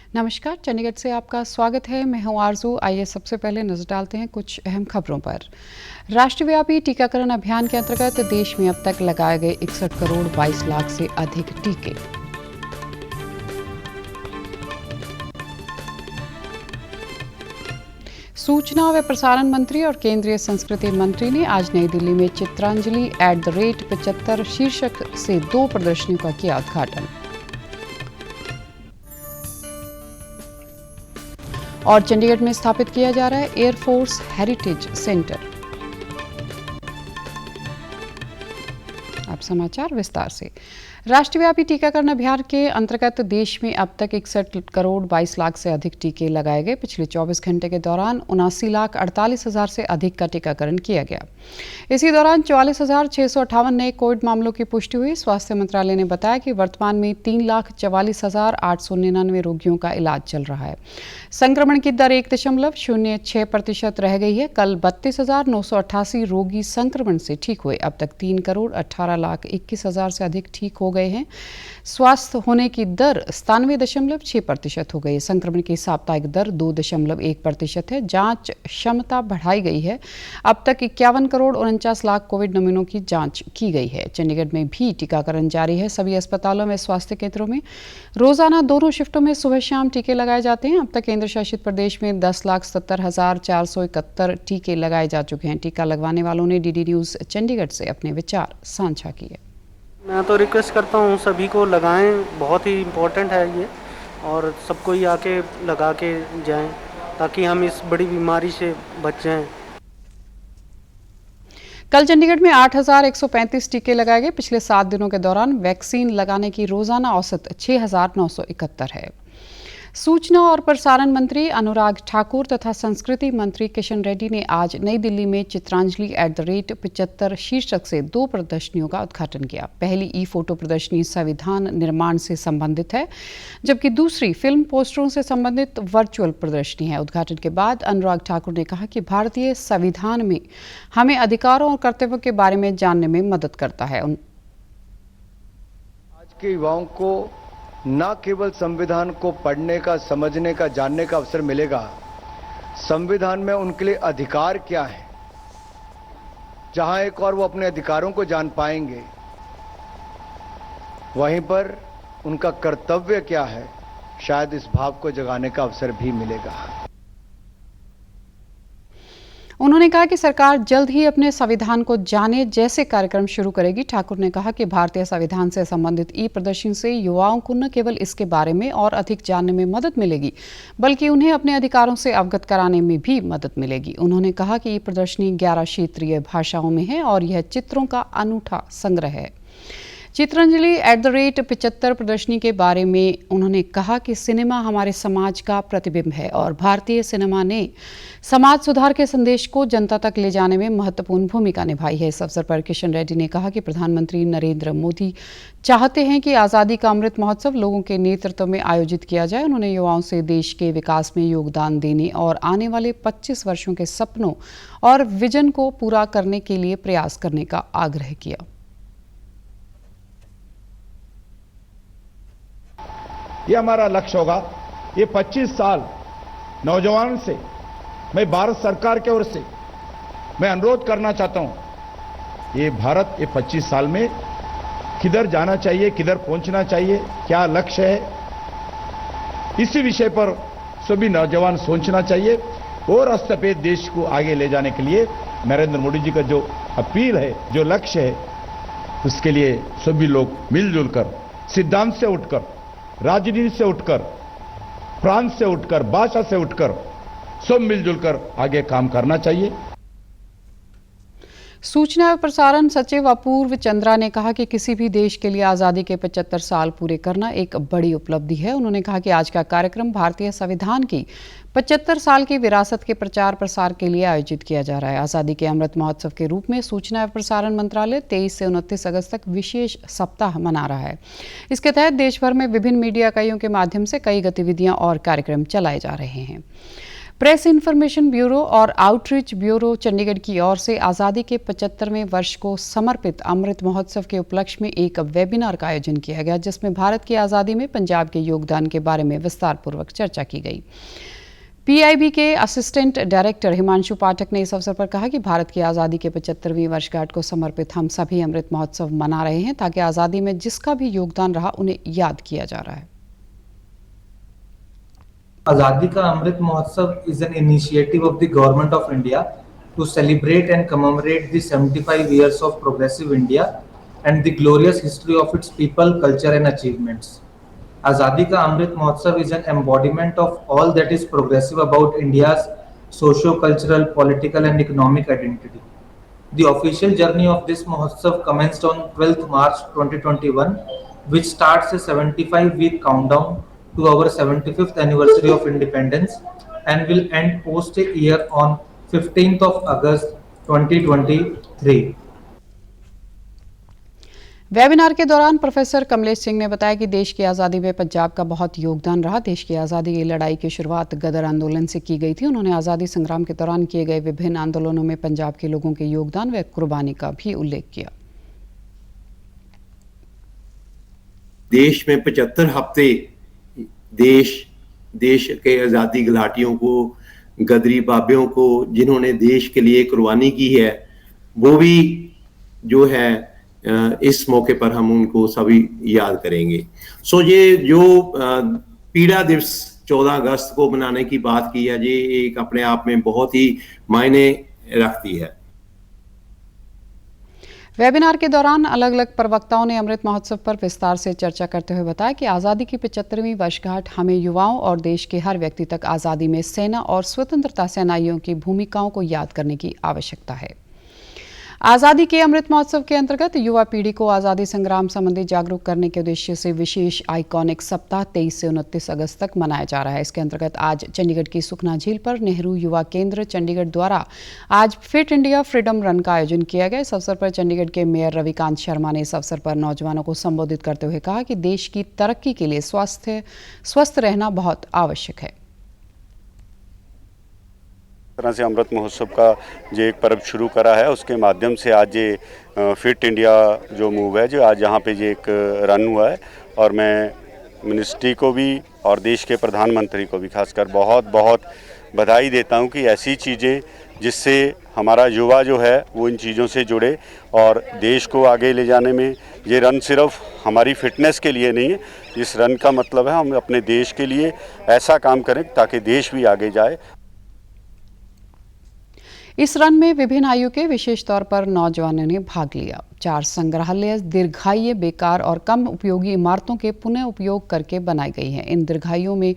नमस्कार, चंडीगढ़ से आपका स्वागत है। मैं हूं आरजू। आइए सबसे पहले नजर डालते हैं कुछ अहम खबरों पर। राष्ट्रव्यापी टीकाकरण अभियान के अंतर्गत देश में अब तक लगाए गए 61 करोड़ 22 लाख से अधिक टीके। सूचना व प्रसारण मंत्री और केंद्रीय संस्कृति मंत्री ने आज नई दिल्ली में चित्रांजलि @75 शीर्षक से 2 प्रदर्शनियों का किया उद्घाटन। और चंडीगढ़ में स्थापित किया जा रहा है एयरफोर्स हेरिटेज सेंटर। अब समाचार विस्तार से। राष्ट्रव्यापी टीकाकरण अभियान के अंतर्गत देश में अब तक 61 करोड़ 22 लाख से अधिक टीके लगाए गए। पिछले 24 घंटे के दौरान 79,48,000 से अधिक का टीकाकरण किया गया। इसी दौरान 44,658 नए कोविड मामलों की पुष्टि हुई। स्वास्थ्य मंत्रालय ने बताया कि वर्तमान में 3,44,899 रोगियों का इलाज चल रहा है। संक्रमण की दर 1.06% रह गई है। कल 32,988 रोगी संक्रमण से ठीक हुए। अब तक 3,18,21,000 से अधिक ठीक हो गए हैं। स्वस्थ होने की दर 97.6% हो गई है। संक्रमण की साप्ताहिक दर 2.1% है। जांच क्षमता बढ़ाई गई है। अब तक 51 करोड़ 49 लाख कोविड नमूनों की जांच की गई है। चंडीगढ़ में भी टीकाकरण जारी है। सभी अस्पतालों में स्वास्थ्य केंद्रों में रोजाना दोनों शिफ्टों में सुबह शाम टीके लगाए जाते हैं। अब तक केंद्र शासित प्रदेश में 10,70,471 टीके लगाए जा चुके हैं। टीका लगवाने वालों ने डीडी न्यूज चंडीगढ़ से अपने विचार साझा किए। मैं तो रिक्वेस्ट करता हूँ सभी को लगाएं, बहुत ही इम्पोर्टेंट है ये, और सबको ही आके लगा के जाएं ताकि हम इस बड़ी बीमारी से बच जाएं। कल चंडीगढ़ में 8,135 टीके लगाए गए। पिछले 7 दिनों के दौरान वैक्सीन लगाने की रोजाना औसत 6,971 है। सूचना और प्रसारण मंत्री अनुराग ठाकुर तथा संस्कृति मंत्री किशन रेड्डी ने आज नई दिल्ली में चित्रांजलि @75 शीर्षक से 2 प्रदर्शनियों का उद्घाटन किया। पहली ई-फोटो प्रदर्शनी संविधान निर्माण से संबंधित है, जबकि दूसरी फिल्म पोस्टरों से संबंधित वर्चुअल प्रदर्शनी है। उद्घाटन के बाद अनुराग ठाकुर ने कहा कि भारतीय संविधान में हमें अधिकारों और कर्तव्यों के बारे में जानने में मदद करता है। आज के युवाओं को न केवल संविधान को पढ़ने का, समझने का, जानने का अवसर मिलेगा, संविधान में उनके लिए अधिकार क्या है, जहां एक और वो अपने अधिकारों को जान पाएंगे, वहीं पर उनका कर्तव्य क्या है, शायद इस भाव को जगाने का अवसर भी मिलेगा। उन्होंने कहा कि सरकार जल्द ही अपने संविधान को जाने जैसे कार्यक्रम शुरू करेगी। ठाकुर ने कहा कि भारतीय संविधान से संबंधित ई-प्रदर्शनी से युवाओं को न केवल इसके बारे में और अधिक जानने में मदद मिलेगी, बल्कि उन्हें अपने अधिकारों से अवगत कराने में भी मदद मिलेगी। उन्होंने कहा कि ई-प्रदर्शनी 11 क्षेत्रीय भाषाओं में है और यह चित्रों का अनूठा संग्रह है। चित्रांजलि @75 प्रदर्शनी के बारे में उन्होंने कहा कि सिनेमा हमारे समाज का प्रतिबिंब है और भारतीय सिनेमा ने समाज सुधार के संदेश को जनता तक ले जाने में महत्वपूर्ण भूमिका निभाई है। इस अवसर पर किशन रेड्डी ने कहा कि प्रधानमंत्री नरेंद्र मोदी चाहते हैं कि आज़ादी का अमृत महोत्सव लोगों के नेतृत्व में आयोजित किया जाए। उन्होंने युवाओं से देश के विकास में योगदान देने और आने वाले 25 वर्षों के सपनों और विजन को पूरा करने के लिए प्रयास करने का आग्रह किया। ये हमारा लक्ष्य होगा। ये 25 साल नौजवान से मैं भारत सरकार की ओर से मैं अनुरोध करना चाहता हूं, ये भारत ये 25 साल में किधर जाना चाहिए, किधर पहुंचना चाहिए, क्या लक्ष्य है, इसी विषय पर सभी नौजवान सोचना चाहिए और राष्ट्रपति देश को आगे ले जाने के लिए नरेंद्र मोदी जी का जो अपील है, जो लक्ष्य है, उसके लिए सभी लोग मिलजुल कर, सिद्धांत से उठकर, राजनीति से उठकर, प्रांत से उठकर, भाषा से उठकर सब मिलजुल कर आगे काम करना चाहिए। सूचना और प्रसारण सचिव अपूर्व चंद्रा ने कहा कि किसी भी देश के लिए आज़ादी के 75 साल पूरे करना एक बड़ी उपलब्धि है। उन्होंने कहा कि आज का कार्यक्रम भारतीय संविधान की 75 साल की विरासत के प्रचार प्रसार के लिए आयोजित किया जा रहा है। आज़ादी के अमृत महोत्सव के रूप में सूचना और प्रसारण मंत्रालय 23 से 29 अगस्त तक विशेष सप्ताह मना रहा है। इसके तहत देश भर में विभिन्न मीडिया इकाइयों के माध्यम से कई गतिविधियां और कार्यक्रम चलाए जा रहे हैं। प्रेस इन्फॉर्मेशन ब्यूरो और आउटरीच ब्यूरो चंडीगढ़ की ओर से आज़ादी के 75वें वर्ष को समर्पित अमृत महोत्सव के उपलक्ष्य में एक वेबिनार का आयोजन किया गया, जिसमें भारत की आज़ादी में पंजाब के योगदान के बारे में विस्तारपूर्वक चर्चा की गई। पीआईबी के असिस्टेंट डायरेक्टर हिमांशु पाठक ने इस अवसर पर कहा कि भारत की आज़ादी के 75वीं वर्षगांठ को समर्पित हम सभी अमृत महोत्सव मना रहे हैं ताकि आज़ादी में जिसका भी योगदान रहा उन्हें याद किया जा रहा है। Azadi Ka Amrit Mahotsav is an initiative of the Government of India to celebrate and commemorate the 75 years of progressive India and the glorious history of its people, culture and achievements. Azadi Ka Amrit Mahotsav is an embodiment of all that is progressive about India's socio-cultural, political and economic identity. The official journey of this Mahotsav commenced on 12th March 2021, which starts a 75-week countdown to our 75th anniversary of independence and will end post a year on 15th of August 2023. Webinar के दौरान professor Kamlesh Singh ने बताया कि देश की आज़ादी में पंजाब का बहुत योगदान रहा। देश की आज़ादी की लड़ाई की शुरुआत गदर आंदोलन से की गई थी। उन्होंने आज़ादी संग्राम के दौरान किए गए विभिन्न आंदोलनों में पंजाब के लोगों के योगदान व कुर्बानी का भी उल्लेख किया। देश में 75 हफ्ते देश के आज़ादी घुलाटियों को, गदरी बाबियों को, जिन्होंने देश के लिए कुर्बानी की है, वो भी जो है इस मौके पर हम उनको सभी याद करेंगे। सो ये जो पीड़ा दिवस 14 अगस्त को मनाने की बात की है, ये एक अपने आप में बहुत ही मायने रखती है। वेबिनार के दौरान अलग अलग प्रवक्ताओं ने अमृत महोत्सव पर विस्तार से चर्चा करते हुए बताया कि आज़ादी की 75वीं वर्षगांठ हमें युवाओं और देश के हर व्यक्ति तक आज़ादी में सेना और स्वतंत्रता सेनानियों की भूमिकाओं को याद करने की आवश्यकता है। आज़ादी के अमृत महोत्सव के अंतर्गत युवा पीढ़ी को आज़ादी संग्राम संबंधी जागरूक करने के उद्देश्य से विशेष आइकॉनिक सप्ताह 23 से 29 अगस्त तक मनाया जा रहा है। इसके अंतर्गत आज चंडीगढ़ की सुखना झील पर नेहरू युवा केंद्र चंडीगढ़ द्वारा आज फिट इंडिया फ्रीडम रन का आयोजन किया गया। इस अवसर पर चंडीगढ़ के मेयर रविकांत शर्मा ने इस अवसर पर नौजवानों को संबोधित करते हुए कहा कि देश की तरक्की के लिए स्वस्थ रहना बहुत आवश्यक है। तरह से अमृत महोत्सव का जो एक पर्व शुरू करा है, उसके माध्यम से आज ये फिट इंडिया जो मूव है, जो आज यहाँ पे ये एक रन हुआ है, और मैं मिनिस्ट्री को भी और देश के प्रधानमंत्री को भी खासकर बहुत बहुत बधाई देता हूँ कि ऐसी चीज़ें जिससे हमारा युवा जो है वो इन चीज़ों से जुड़े और देश को आगे ले जाने में ये रन सिर्फ हमारी फिटनेस के लिए नहीं है। इस रन का मतलब है हम अपने देश के लिए ऐसा काम करें ताकि देश भी आगे जाए। इस रन में विभिन्न आयु के विशेष तौर पर नौजवानों ने भाग लिया। 4 संग्रहालय दीर्घायु, बेकार और कम उपयोगी इमारतों के पुनः उपयोग करके बनाई गई हैं। इन दीर्घायुओं में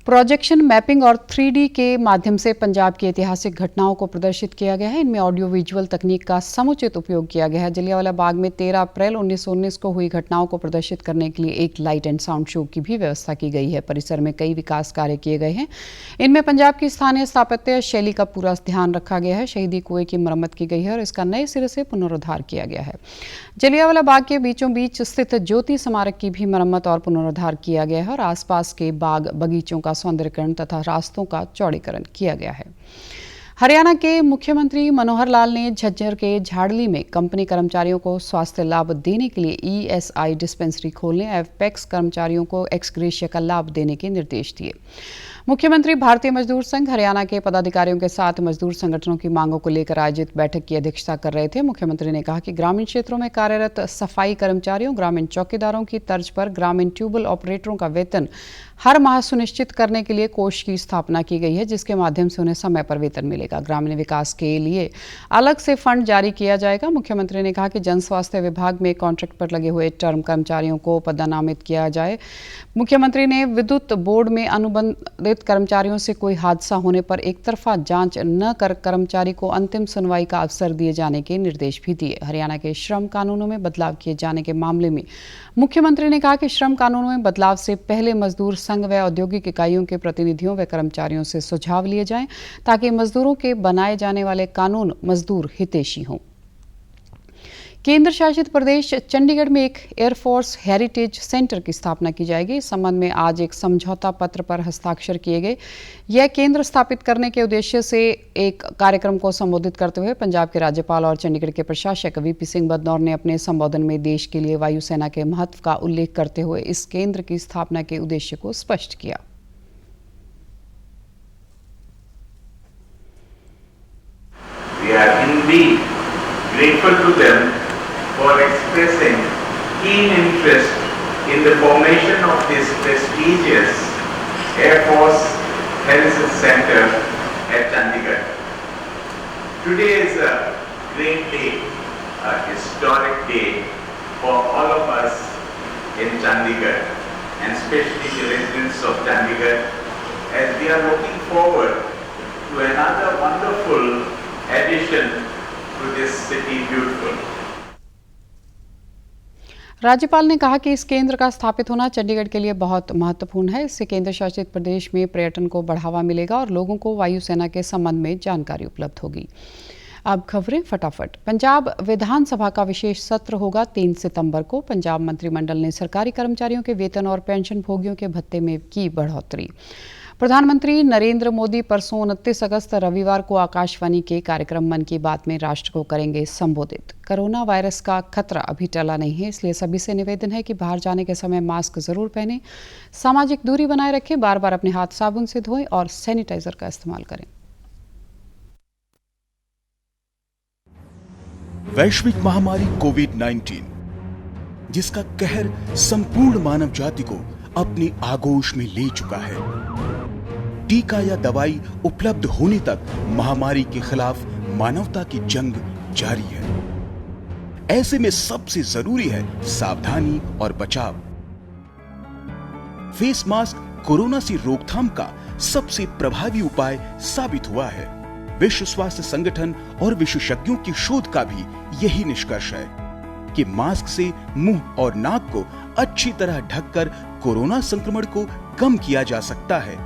प्रोजेक्शन मैपिंग और 3D के माध्यम से पंजाब की ऐतिहासिक घटनाओं को प्रदर्शित किया गया है। इनमें ऑडियो विजुअल तकनीक का समुचित उपयोग किया गया है। जलियांवाला बाग में 13 अप्रैल 1919 को हुई घटनाओं को प्रदर्शित करने के लिए एक लाइट एंड साउंड शो की भी व्यवस्था की गई है। परिसर में कई विकास कार्य किए गए हैं। इनमें पंजाब की स्थानीय स्थापत्य शैली का पूरा ध्यान रखा गया है। शहीदी कुएं की मरम्मत की गई है और इसका नए सिरे से पुनरुद्धार किया गया है। जलियांवाला बाग के बीचों बीच स्थित ज्योति स्मारक की भी मरम्मत और पुनरुद्धार किया गया है और आसपास के बाग बगीचों का सौंदर्यीकरण तथा रास्तों का चौड़ीकरण किया गया है। हरियाणा के मुख्यमंत्री मनोहर लाल ने झज्जर के झाड़ली में कंपनी कर्मचारियों को स्वास्थ्य लाभ देने के लिए ESI डिस्पेंसरी खोलने, एपेक्स कर्मचारियों को एक्स ग्रेशिया का लाभ देने के निर्देश दिए। मुख्यमंत्री भारतीय मजदूर संघ हरियाणा के पदाधिकारियों के साथ मजदूर संगठनों की मांगों को लेकर आयोजित बैठक की अध्यक्षता कर रहे थे। मुख्यमंत्री ने कहा कि ग्रामीण क्षेत्रों में कार्यरत सफाई कर्मचारियों, ग्रामीण चौकीदारों की तर्ज पर ग्रामीण ट्यूबवेल ऑपरेटरों का वेतन हर माह सुनिश्चित करने के लिए कोष की स्थापना की गई है, जिसके माध्यम से उन्हें समय पर वेतन मिलेगा। ग्रामीण विकास के लिए अलग से फंड जारी किया जाएगा। मुख्यमंत्री ने कहा कि जन स्वास्थ्य विभाग में कॉन्ट्रैक्ट पर लगे हुए टर्म कर्मचारियों को पदनामित किया जाए। मुख्यमंत्री ने विद्युत बोर्ड में अनुबंधित कर्मचारियों से कोई हादसा होने पर एक तरफा जांच न कर कर्मचारी को अंतिम सुनवाई का अवसर दिए जाने के निर्देश भी दिए। हरियाणा के श्रम कानूनों में बदलाव किए जाने के मामले में मुख्यमंत्री ने कहा कि श्रम कानूनों में बदलाव से पहले मजदूर संघ व औद्योगिक इकाइयों के प्रतिनिधियों व कर्मचारियों से सुझाव लिए जाएं ताकि मजदूरों के बनाए जाने वाले कानून मजदूर हितैषी हों। केंद्र शासित प्रदेश चंडीगढ़ में एक एयरफोर्स हेरिटेज सेंटर की स्थापना की जाएगी। इस संबंध में आज एक समझौता पत्र पर हस्ताक्षर किए गए। यह केंद्र स्थापित करने के उद्देश्य से एक कार्यक्रम को संबोधित करते हुए पंजाब के राज्यपाल और चंडीगढ़ के प्रशासक वीपी सिंह बदनौर ने अपने संबोधन में देश के लिए वायुसेना के महत्व का उल्लेख करते हुए इस केंद्र की स्थापना के उद्देश्य को स्पष्ट किया। We are indeed grateful to them for expressing keen interest in the formation of this prestigious Air Force Heritage Center at Chandigarh. Today is a great day, a historic day for all of us in Chandigarh, and especially the residents of Chandigarh, as we are looking forward to another wonderful addition to this city beautiful. राज्यपाल ने कहा कि इस केंद्र का स्थापित होना चंडीगढ़ के लिए बहुत महत्वपूर्ण है। इससे केंद्र शासित प्रदेश में पर्यटन को बढ़ावा मिलेगा और लोगों को वायुसेना के संबंध में जानकारी उपलब्ध होगी। अब खबरें फटाफट। पंजाब विधानसभा का विशेष सत्र होगा 3 सितंबर को। पंजाब मंत्रिमंडल ने सरकारी कर्मचारियों के वेतन और पेंशन भोगियों के भत्ते में की बढ़ोतरी। प्रधानमंत्री नरेंद्र मोदी परसों 29 अगस्त रविवार को आकाशवाणी के कार्यक्रम मन की बात में राष्ट्र को करेंगे संबोधित। कोरोना वायरस का खतरा अभी टला नहीं है, इसलिए सभी से निवेदन है कि बाहर जाने के समय मास्क जरूर पहनें, सामाजिक दूरी बनाए रखें, बार बार अपने हाथ साबुन से धोएं और सैनिटाइजर का इस्तेमाल करें। वैश्विक महामारी कोविड-19 जिसका कहर संपूर्ण मानव जाति को अपनी आगोश में ले चुका है। टीका या दवाई उपलब्ध होने तक महामारी के खिलाफ मानवता की जंग जारी है। ऐसे में सबसे जरूरी है सावधानी और बचाव। फेस मास्क कोरोना से रोकथाम का सबसे प्रभावी उपाय साबित हुआ है। विश्व स्वास्थ्य संगठन और विशेषज्ञों की शोध का भी यही निष्कर्ष है कि मास्क से मुंह और नाक को अच्छी तरह ढककर कोरोना संक्रमण को कम किया जा सकता है।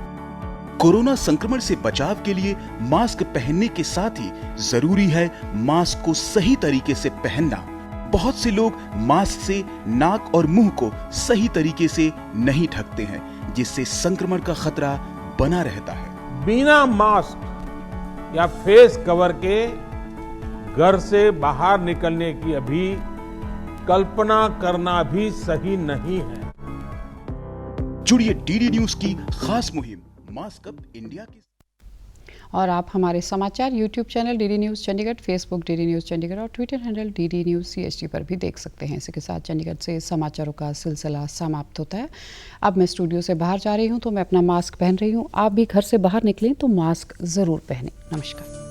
कोरोना संक्रमण से बचाव के लिए मास्क पहनने के साथ ही जरूरी है मास्क को सही तरीके से पहनना। बहुत से लोग मास्क से नाक और मुंह को सही तरीके से नहीं ढकते हैं, जिससे संक्रमण का खतरा बना रहता है। बिना मास्क या फेस कवर के घर से बाहर निकलने की अभी कल्पना करना भी सही नहीं है। जुड़िए डीडी न्यूज की खास मुहिम मास्क अप इंडिया की। और आप हमारे समाचार YouTube channel DD news Chandigarh, Facebook DD news Chandigarh और Twitter handle DD news CHD पर भी देख सकते हैं। इसी के साथ चंडीगढ़ से समाचारों का सिलसिला समाप्त होता है। अब मैं स्टूडियो से बाहर जा रही हूँ तो मैं अपना मास्क पहन रही हूँ। आप भी घर से बाहर निकलें तो मास्क ज़रूर पहनें। नमस्कार।